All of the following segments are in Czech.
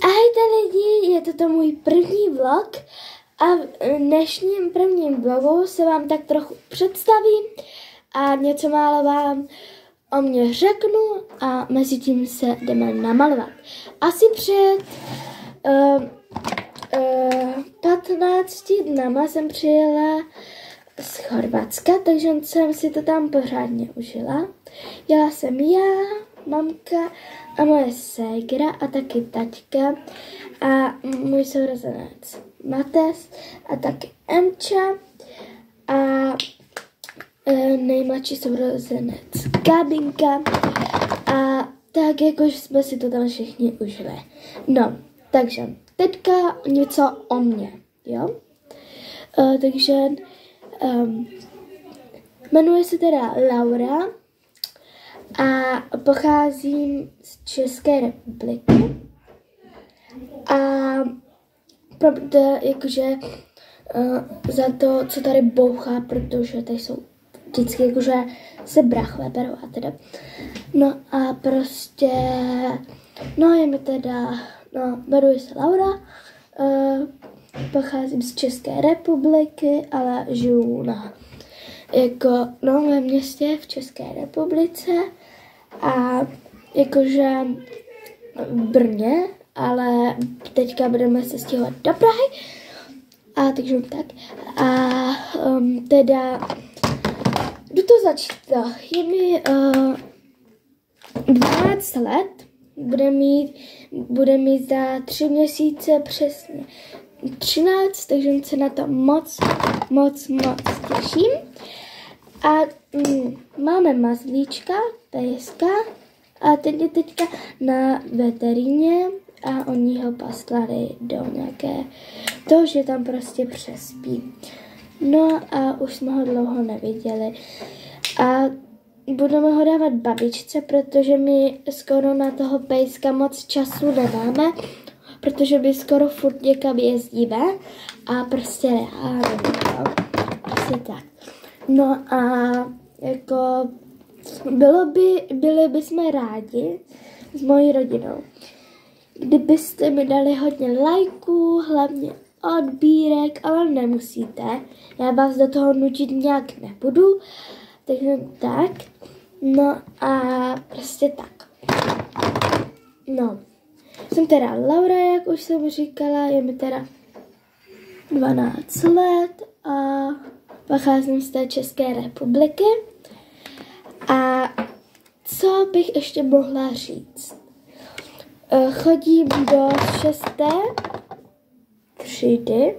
Ahojte lidi, je to můj první vlog a v dnešním prvním vlogu se vám tak trochu představím a něco málo vám o mě řeknu a mezi tím se jdeme namalovat. Asi před 15 dnama jsem přijela z Chorvatska, takže jsem si to tam pořádně užila. Jela jsem já, mamka a moje ségra a taky taťka a můj sourozenec Mates a taky Emča a nejmladší sourozenec Gabinka a tak jakož jsme si to tam všichni užili. No, takže teďka něco o mně, jo? Takže jmenuji se teda Laura a pocházím z České republiky a jakože za to, co tady bouchá, protože tady jsou vždycky jakože se brachové berou a teda. No a prostě, no je mi teda, no jmenuji se Laura, pocházím z České republiky, ale žiju ve městě v České republice a jakože v Brně, ale teďka budeme se stěhovat do Prahy a takže tak a teda jdu to začít. Je mi 12 let, bude mít za 3 měsíce přesně 13, takže se na to moc těším. A máme mazlíčka, pejska a teď je teďka na veterině a oni ho poslali do nějaké to, že tam prostě přespí. No a už jsme ho dlouho neviděli. A budeme ho dávat babičce, protože my skoro na toho pejska moc času nemáme, protože my skoro furt někam jezdíme a prostě prostě tak. No a jako byli bychom rádi s mojí rodinou, kdybyste mi dali hodně lajků, hlavně odbírek, ale nemusíte. Já vás do toho nutit nějak nebudu, takže tak. No a prostě tak. No. Jsem teda Laura, jak už jsem říkala, je mi teda 12 let a pocházím z té České republiky. A co bych ještě mohla říct? Chodím do 6. třídy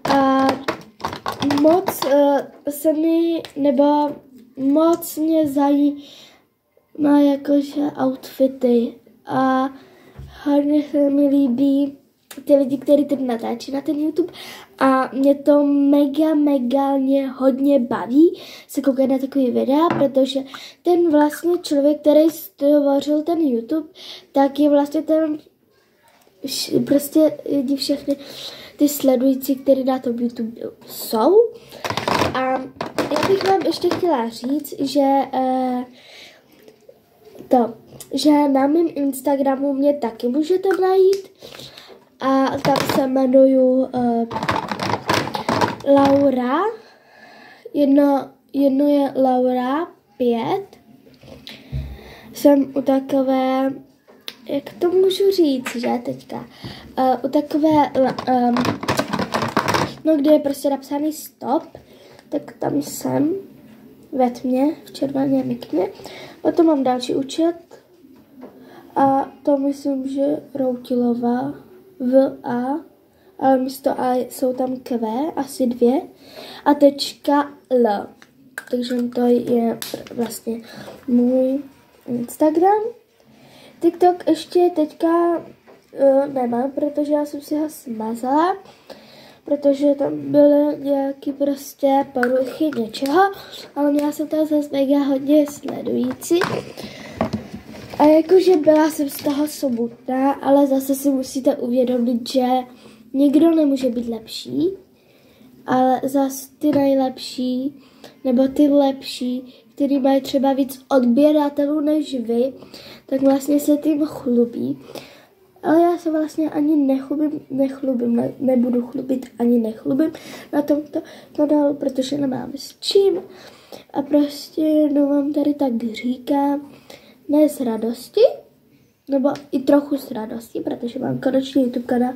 a moc mě zajímá jakože outfity a hodně se mi líbí ty lidi, kteří teď natáčí na ten YouTube a mě to mega hodně baví se koukat na takový videa, protože ten vlastně člověk, který stvořil ten YouTube, tak je vlastně ten prostě všechny ty sledující, který na tom YouTube jsou. A já bych vám ještě chtěla říct, že na mém Instagramu mě taky můžete najít a tam se jmenuju Laura, jedno je Laura 5. Jsem u takové, jak to můžu říct, že teďka, u takové, kde je prostě napsaný stop, tak tam jsem ve tmě, v červené mikně. Potom mám další účet a to myslím, že Routilova V.A. ale místo A jsou tam Q, asi 2 a .L. Takže to je vlastně můj Instagram. TikTok ještě teďka nemám, protože já jsem si ho smazala, protože tam byly nějaký prostě poruchy něčeho, ale měla jsem tam zase mega hodně sledující. A jakože byla jsem z toho smutná, ale zase si musíte uvědomit, že nikdo nemůže být lepší, ale zase ty nejlepší, nebo ty lepší, který mají třeba víc odběratelů než vy, tak vlastně se tím chlubí. Ale já se vlastně ani nebudu chlubit ani nechlubím na tomto kanálu, protože nemám s čím. A prostě jenom vám tady tak říkám, ne z radosti, nebo i trochu z radosti, protože mám konečně YouTube kanál.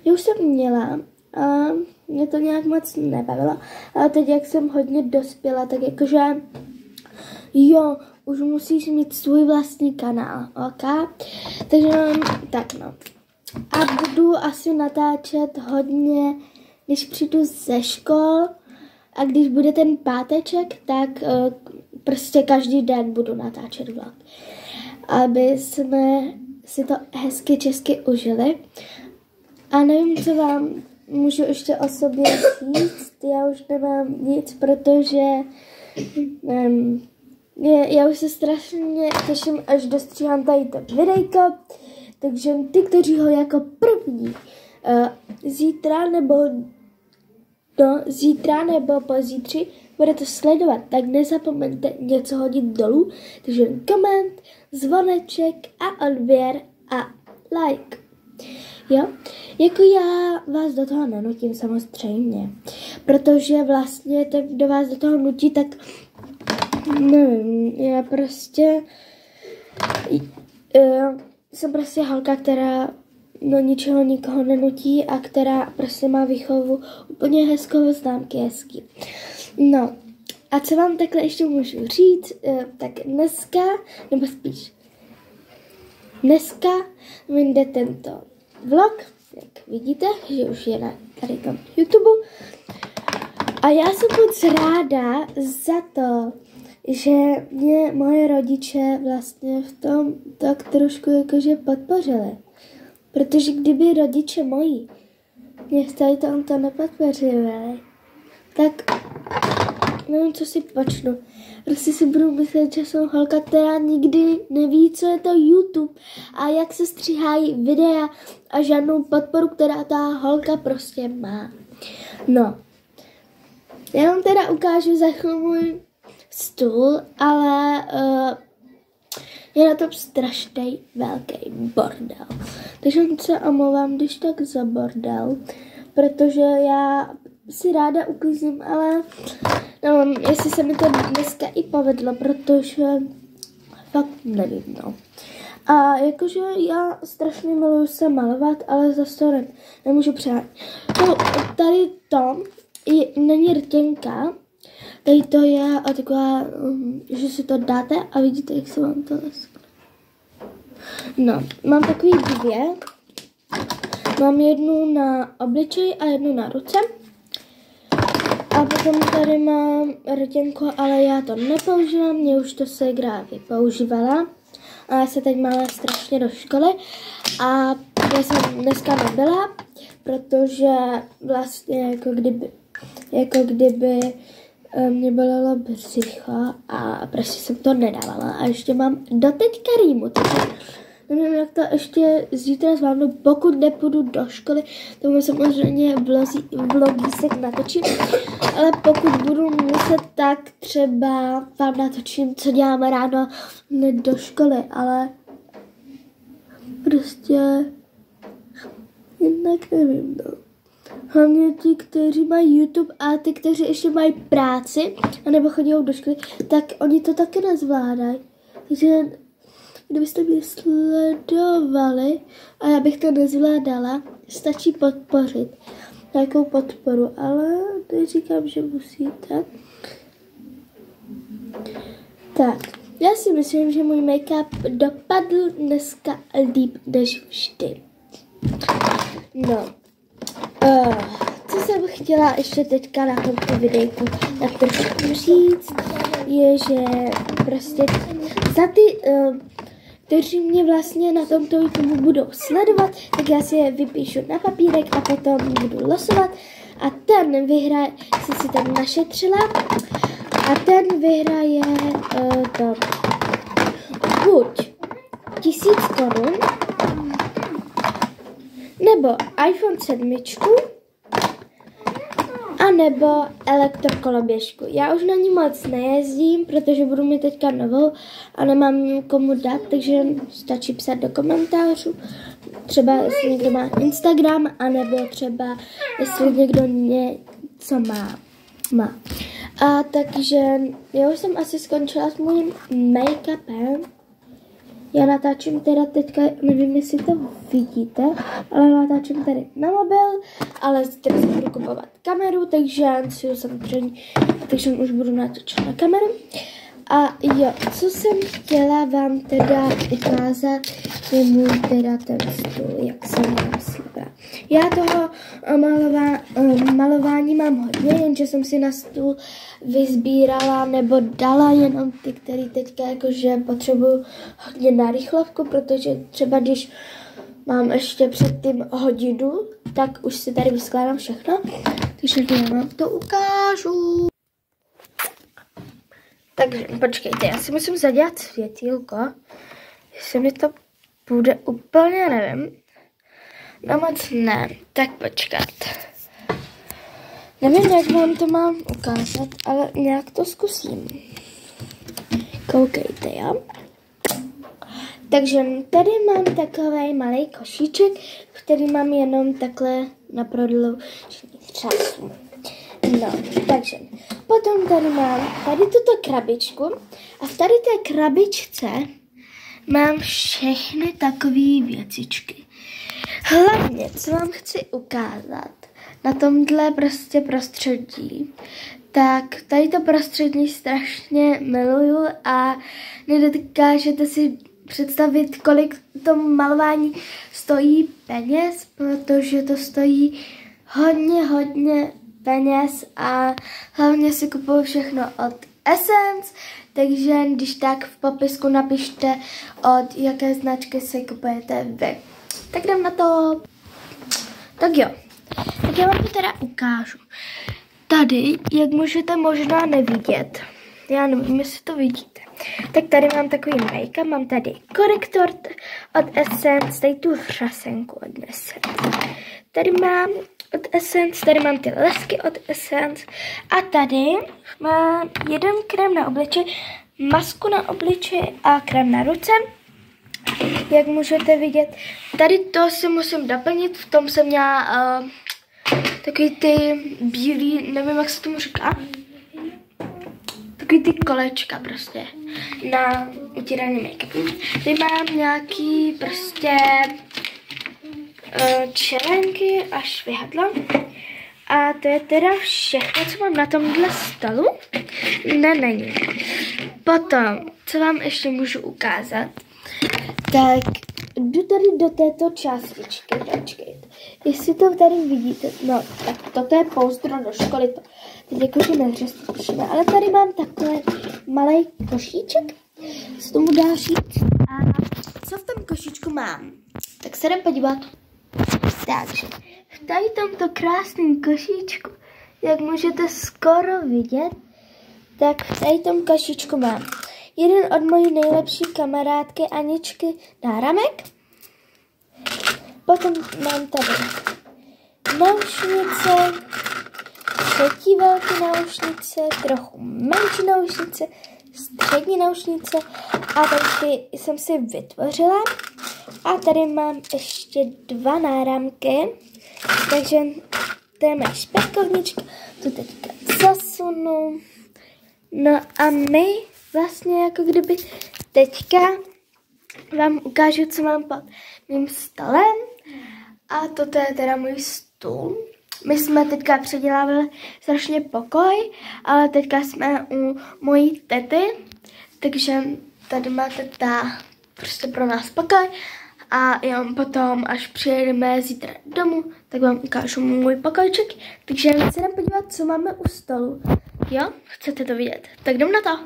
Já už jsem měla a mě to nějak moc nebavilo, ale teď, jak jsem hodně dospěla, tak jakože jo, už musíš mít svůj vlastní kanál, ok? Takže tak no. A budu asi natáčet hodně, když přijdu ze škol a když bude ten páteček, tak prostě každý den budu natáčet vlog. Aby jsme si to hezky česky užili. A nevím, co vám můžu ještě o sobě říct. Já už nemám nic, protože já už se strašně těším, až dostříhám tady to videjko. Takže ty, kteří ho jako první zítra nebo pozítří budete sledovat, tak nezapomeňte něco hodit dolů. Takže koment, zvoneček a odběr a like. Jo? Jako já vás do toho nenutím samozřejmě, protože vlastně ten, kdo vás do toho nutí, tak nevím, já prostě jsem prostě holka, která do ničeho nikoho nenutí a která prostě má výchovu úplně hezkou, známky hezký. No a co vám takhle ještě můžu říct, tak dneska, nebo spíš dneska vyjde tento vlog, jak vidíte, že už je na tady tom YouTube. A já jsem moc ráda za to, že mě moje rodiče vlastně v tom tak trošku jakože podpořili. Protože kdyby rodiče moji mě v tady tomto nepodpořili, tak nevím, co si počnu. Prostě si budu myslet, že jsem holka, která nikdy neví, co je to YouTube a jak se stříhají videa a žádnou podporu, která ta holka prostě má. No, já vám teda ukážu za chvíli můj stůl, ale je na tom strašný velký bordel. Takže se omlouvám, když tak za bordel, protože já si ráda uklízím, ale nevím, jestli se mi to dneska i povedlo, protože fakt nevím, no. A jakože já strašně miluju se malovat, ale zase to nemůžu přát. No, tady to není rtěnka, tady to je taková, že si to dáte a vidíte, jak se vám to leskne. No, mám takový dvě. Mám jednu na obličej a jednu na ruce. A potom tady mám rtěnku, ale já to nepoužívám, mě už to ségra vypoužívala. A já se teď máme strašně do školy. A já jsem dneska nebyla, protože vlastně jako kdyby mě bolelo břicho a prostě jsem to nedávala. A ještě mám doteďka rýmu, takže nevím, jak to ještě zítra zvládnu, pokud nepůjdu do školy, tomu samozřejmě vlogísek natočím, ale pokud budu muset, tak třeba vám natočím, co děláme ráno do školy, ale prostě jinak nevím, no. Hlavně ti, kteří mají YouTube a ty, kteří ještě mají práci, anebo chodí do školy, tak oni to taky nezvládají. Takže kdybyste mě sledovali a já bych to nezvládala, stačí podpořit nějakou podporu, ale neříkám, že musíte. Tak, já si myslím, že můj make-up dopadl dneska líp než vždy. No, co jsem chtěla ještě teďka na tomto videjku tak trošku říct, je, že prostě za ty, kteří mě vlastně na tomto YouTube budou sledovat, tak já si je vypíšu na papírek a potom budu losovat a ten vyhraje, jsem si tam našetřila, a ten vyhraje to buď 1000 korun, nebo iPhone 7, a A nebo elektrokoloběžku. Já už na ní moc nejezdím, protože budu mít teďka novou a nemám komu dát, takže stačí psát do komentářů. Třeba jestli někdo má Instagram, anebo třeba jestli někdo něco má. A takže já už jsem asi skončila s mým make-upem. Já natáčím teda teďka, nevím, jestli to vidíte, ale natáčím tady na mobil, ale zítra si budu kupovat kameru, takže už budu natáčet na kameru. A jo, co jsem chtěla vám teda ukázat, je můj teda ten stůl, jak jsem vám slíbila. Já toho malování mám hodně, jenže jsem si na stůl vyzbírala nebo dala jenom ty, který teďka jakože potřebuju hodně na rychlovku, protože třeba když mám ještě předtím hodinu, tak už si tady vyskládám všechno, takže já vám to ukážu. Takže počkejte, já si musím zadělat světýlko, jestli mi to bude úplně, nevím. No moc ne, tak počkat. Nevím, jak vám to mám ukázat, ale nějak to zkusím. Koukejte, jo. Takže tady mám takový malý košíček, který mám jenom takhle na prodloužení třasu. No, takže potom tady mám tuto krabičku a v tady té krabičce mám všechny takové věcičky. Hlavně, co vám chci ukázat na tomhle prostě prostředí, tak tady to prostředí strašně miluju a nedokážete si představit, kolik to malování stojí peněz, protože to stojí hodně peněz a hlavně si kupuju všechno od Essence, takže když tak v popisku napište, od jaké značky si kupujete vy. Tak jdem na to. Tak jo, tak já vám to teda ukážu. Tady, jak můžete možná nevidět, já nevím, jestli to vidíte, tak tady mám takový make-up, mám tady korektor od Essence, tady tu řasenku od Essence. Tady mám od Essence, tady mám ty lesky od Essence a tady mám jeden krém na obličej, masku na obličej a krém na ruce. Jak můžete vidět, tady to si musím doplnit, v tom jsem měla takový ty bílý, nevím, jak se tomu říká, takový ty kolečka prostě na utírání make-upu. Tady mám nějaký prostě čelenky a švihadla. A to je teda všechno, co mám na tomhle stolu. Ne, není. Potom, co vám ještě můžu ukázat, tak jdu tady do této částičky, počkejte. Jestli to tady vidíte, no tak toto je pouzdro do školy, to teď jakože neřešíme, ale tady mám takhle malý košíček, co tomu dá říct. A co v tom košíčku mám? Tak se jdem podívat. Takže v tady tomto krásném košíčku, jak můžete skoro vidět, tak v tady tom košíčku mám jeden od mojí nejlepší kamarádky Aničky náramek. Potom mám tady náušnice, třetí velké náušnice, trochu menší náušnice, střední náušnice a tady ty jsem si vytvořila. A tady mám ještě dva náramky, takže to je moje špetkovnička, tu teďka zasunu. No a my vlastně jako kdyby teďka vám ukážu, co mám pod mým stolem. A toto je teda můj stůl. My jsme teďka předělávali strašně pokoj, ale teďka jsme u mojí tety, takže tady máte ta prostě pro nás pokoj. A já potom, až přijedeme zítra domů, tak vám ukážu můj pokojček. Takže se jdem podívat, co máme u stolu. Jo? Chcete to vidět? Tak jdem na to.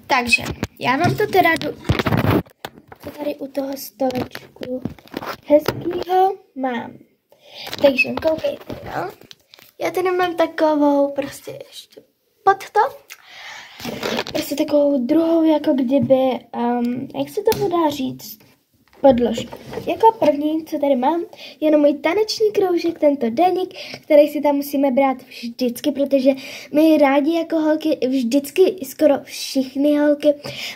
Takže, já vám to teda co tady u toho stolečku hezkýho mám. Takže koukejte, jo? Já tady mám takovou prostě ještě pod to. Prostě takovou druhou, jako kdyby, jak se to dá říct? podložku. Jako první, co tady mám, je můj taneční kroužek, tento deník, který si tam musíme brát vždycky, protože my rádi jako holky, vždycky skoro všechny holky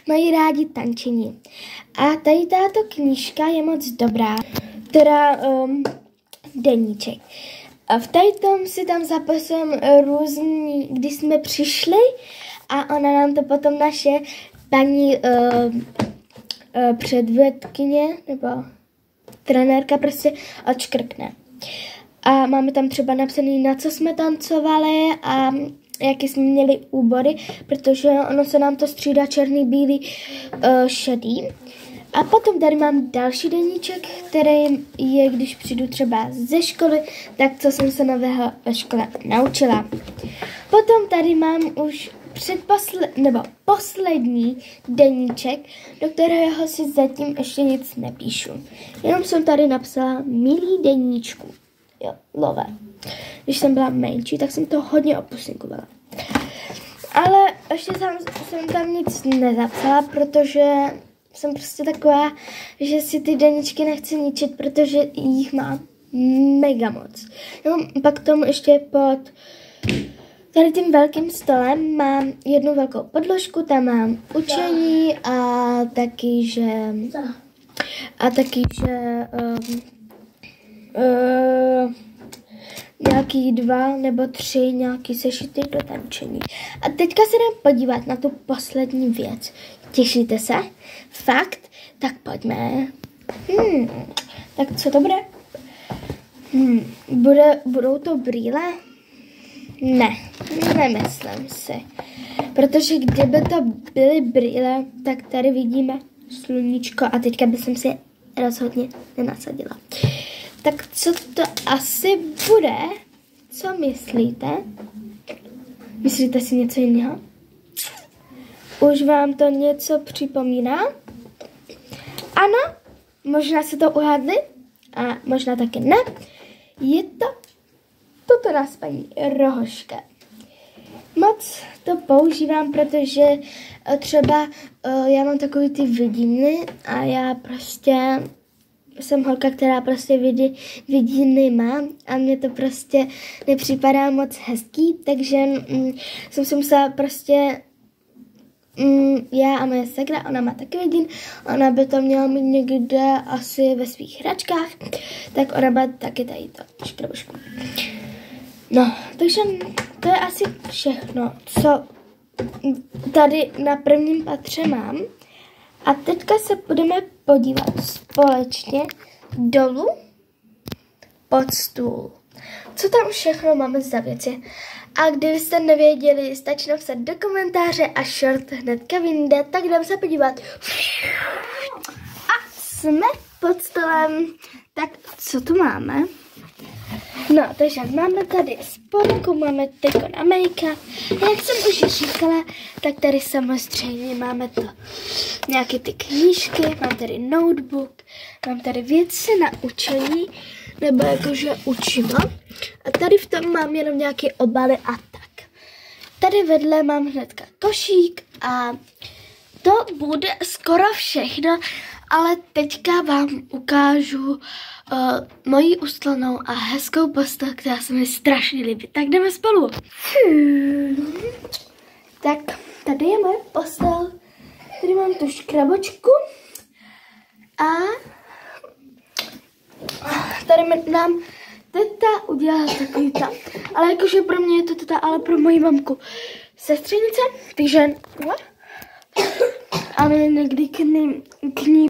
mají rádi tančení. A tady tato knížka je moc dobrá, teda deníček. A v tady tom si tam zapisujeme různý, když jsme přišli a ona nám to potom naše paní předvedkyně nebo trenérka prostě odškrkne. A máme tam třeba napsaný, na co jsme tancovali a jaký jsme měli úbory, protože ono se nám to střídá černý, bílý, šedý. A potom tady mám další deníček, který je, když přijdu třeba ze školy, tak co jsem se nového ve škole naučila. Potom tady mám už poslední deníček, do kterého si zatím ještě nic nepíšu. Jenom jsem tady napsala milý deníčku. Jo, love. Když jsem byla menší, tak jsem to hodně opusinkovala. Ale ještě jsem tam nic nezapsala, protože jsem prostě taková, že si ty deníčky nechci ničit, protože jich mám mega moc. No, pak tomu ještě pod tady tím velkým stolem mám jednu velkou podložku, tam mám učení a taky, že nějaký 2 nebo 3 nějaký sešity do tančení. A teďka se dám podívat na tu poslední věc. Těšíte se? Fakt? Tak pojďme. Tak co to bude? Budou to brýle? Ne, nemyslím si. Protože kdyby to byly brýle, tak tady vidíme sluníčko a teďka bych si rozhodně nenasadila. Tak co to asi bude? Co myslíte? Myslíte si něco jiného? Už vám to něco připomíná? Ano, možná se to uhádli a možná taky ne. Je to toto nás paní Rohoška. Moc to používám, protože třeba já mám takový ty vidiny a já prostě jsem holka, která prostě vidiny má a mně to prostě nepřipadá moc hezký, takže jsem si musela prostě já a moje segra, ona má taky vidin, ona by to měla mít někde asi ve svých hračkách, tak ona má taky tady to škroužku. No, takže to je asi všechno, co tady na prvním patře mám. A teďka se budeme podívat společně dolů pod stůl. Co tam všechno máme za věci? A kdybyste nevěděli, stačí napsat do komentáře a short hnedka vyjde, tak jdeme se podívat. A jsme pod stolem. Tak co tu máme? No, takže máme tady spodku, máme tyko na make-up. Jak jsem už říkala, tak tady samozřejmě máme to nějaké ty knížky, mám tady notebook, mám tady věci na učení, nebo jakože učím. A tady v tom mám jenom nějaké obaly a tak. Tady vedle mám hnedka košík a to bude skoro všechno, ale teďka vám ukážu moji ustlanou a hezkou postel, která se mi strašně líbí. Tak jdeme spolu. Tak tady je moje postel. Tady mám tu škrabočku a tady nám teta udělala takový tam. Ale jakože pro mě je to teta, ale pro moji mamku sestřenice, takže a my někdy k ní